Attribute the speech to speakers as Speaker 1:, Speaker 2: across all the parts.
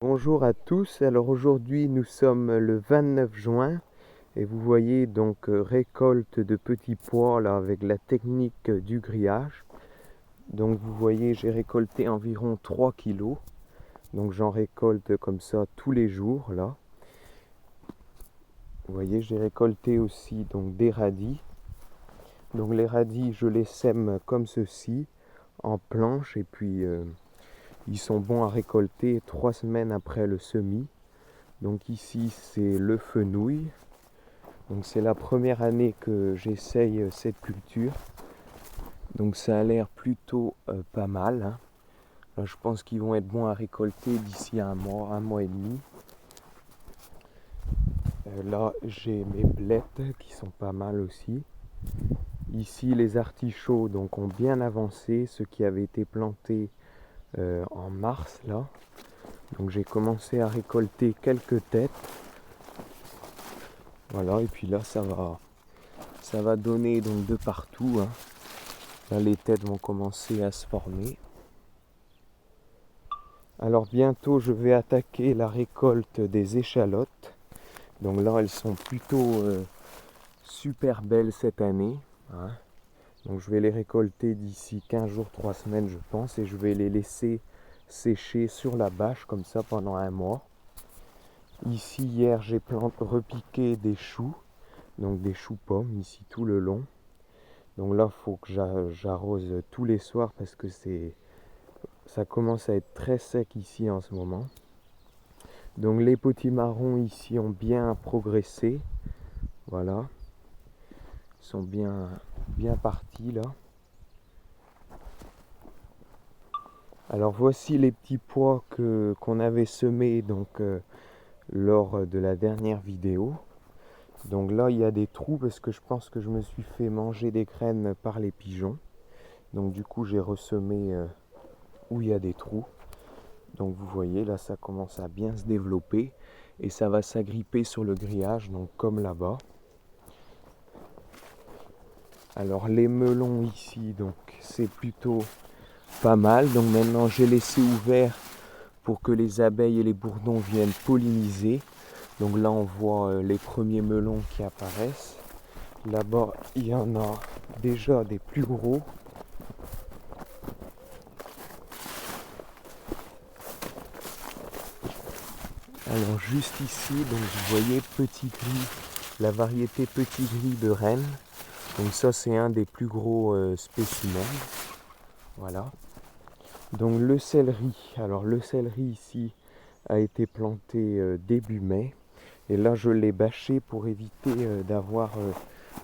Speaker 1: Bonjour à tous, alors aujourd'hui nous sommes le 29 juin et vous voyez donc récolte de petits pois là avec la technique du grillage. Donc vous voyez j'ai récolté environ 3 kilos, donc j'en récolte comme ça tous les jours là. Vous voyez j'ai récolté aussi donc des radis. Donc les radis je les sème comme ceci en planches et puis ils sont bons à récolter 3 semaines après le semis. Donc ici c'est le fenouil. Donc c'est la première année que j'essaye cette culture. Donc ça a l'air plutôt pas mal, hein. Là, je pense qu'ils vont être bons à récolter d'ici un mois et demi. Là j'ai mes blettes qui sont pas mal aussi. Ici les artichauts donc ont bien avancé, ceux qui avaient été plantés en mars là. Donc j'ai commencé à récolter quelques têtes. Voilà, et puis là ça va donner donc de partout, hein. Là les têtes vont commencer à se former. Alors bientôt je vais attaquer la récolte des échalotes. Donc là elles sont plutôt super belles cette année, hein. Donc je vais les récolter d'ici 15 jours, 3 semaines je pense, et je vais les laisser sécher sur la bâche comme ça pendant un mois. Ici hier j'ai repiqué des choux, donc des choux pommes ici tout le long. Donc là il faut que j'arrose tous les soirs parce que ça commence à être très sec ici en ce moment. Donc les potimarrons ici ont bien progressé. Voilà. Ils sont bien partis là. Alors voici les petits pois qu'on avait semés donc lors de la dernière vidéo. Donc là il y a des trous parce que je pense que je me suis fait manger des graines par les pigeons. Donc du coup j'ai ressemé où il y a des trous. Donc vous voyez là ça commence à bien se développer et ça va s'agripper sur le grillage, donc comme là-bas. Alors les melons ici donc c'est plutôt pas mal. Donc maintenant j'ai laissé ouvert pour que les abeilles et les bourdons viennent polliniser. Donc là on voit les premiers melons qui apparaissent. Là-bas il y en a déjà des plus gros. Alors juste ici donc vous voyez petit gris, la variété petit gris de Rennes. Donc ça c'est un des plus gros spécimens. Voilà. Donc le céleri. Alors le céleri ici a été planté début mai. Et là je l'ai bâché pour éviter d'avoir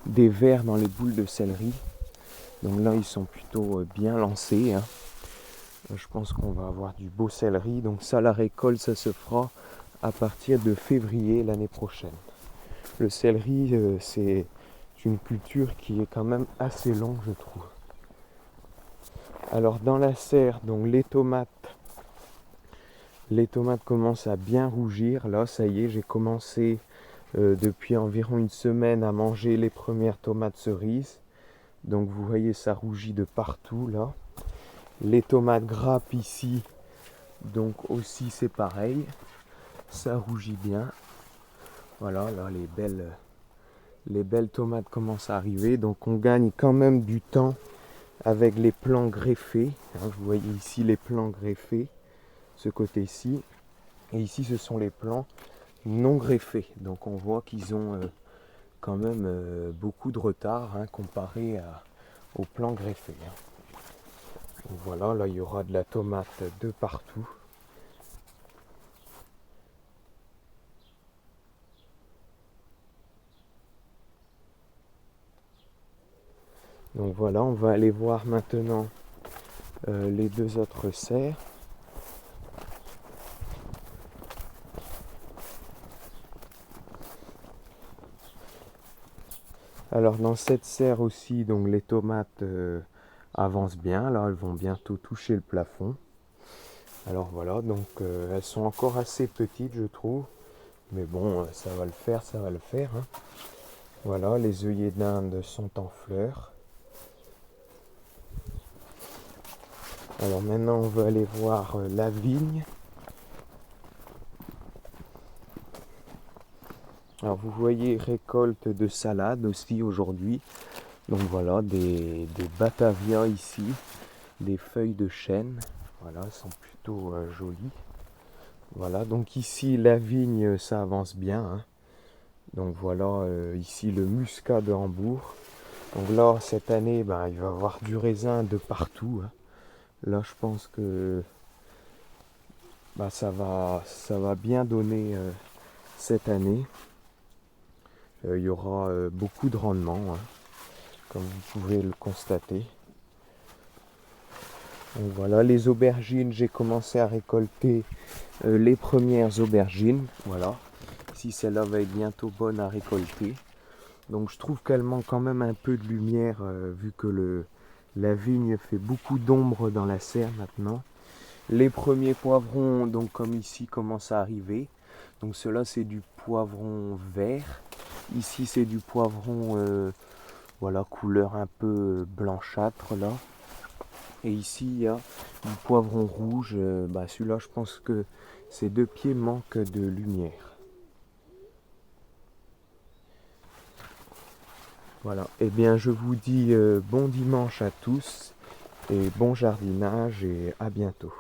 Speaker 1: des vers dans les boules de céleri. Donc là ils sont plutôt bien lancés, hein. Je pense qu'on va avoir du beau céleri. Donc ça la récolte ça se fera à partir de février l'année prochaine. Le céleri c'est une culture qui est quand même assez longue je trouve. Alors dans la serre, donc les tomates commencent à bien rougir. Là ça y est, j'ai commencé depuis environ une semaine à manger les premières tomates cerises. Donc vous voyez ça rougit de partout là. Les tomates grappes ici, donc aussi c'est pareil, ça rougit bien. Voilà, là les belles tomates commencent à arriver. Donc on gagne quand même du temps avec les plants greffés, hein. Vous voyez ici les plants greffés, ce côté-ci. Et ici ce sont les plants non greffés. Donc on voit qu'ils ont quand même beaucoup de retard, hein, comparé aux plants greffés, hein. Donc voilà, là il y aura de la tomate de partout. Donc voilà, on va aller voir maintenant les deux autres serres. Alors dans cette serre aussi, donc les tomates avancent bien. Là, elles vont bientôt toucher le plafond. Alors voilà, donc elles sont encore assez petites, je trouve. Mais bon, ça va le faire, hein. Voilà, les œillets d'Inde sont en fleurs. Alors maintenant, on va aller voir la vigne. Alors vous voyez, récolte de salade aussi aujourd'hui. Donc voilà, des batavias ici, des feuilles de chêne. Voilà, elles sont plutôt jolies. Voilà, donc ici la vigne, ça avance bien, hein. Donc voilà, ici le muscat de Hambourg. Donc là, cette année, ben, il va y avoir du raisin de partout, hein. Là, je pense que bah, ça va bien donner cette année. Il y aura beaucoup de rendement, hein, comme vous pouvez le constater. Donc voilà, les aubergines, j'ai commencé à récolter les premières aubergines. Voilà, si celle-là va être bientôt bonne à récolter. Donc je trouve qu'elle manque quand même un peu de lumière vu que la vigne fait beaucoup d'ombre dans la serre maintenant. Les premiers poivrons, donc comme ici, commencent à arriver. Donc cela c'est du poivron vert. Ici c'est du poivron voilà, couleur un peu blanchâtre là. Et ici il y a du poivron rouge. Bah, celui-là je pense que ces deux pieds manquent de lumière. Voilà, et bien je vous dis bon dimanche à tous et bon jardinage et à bientôt.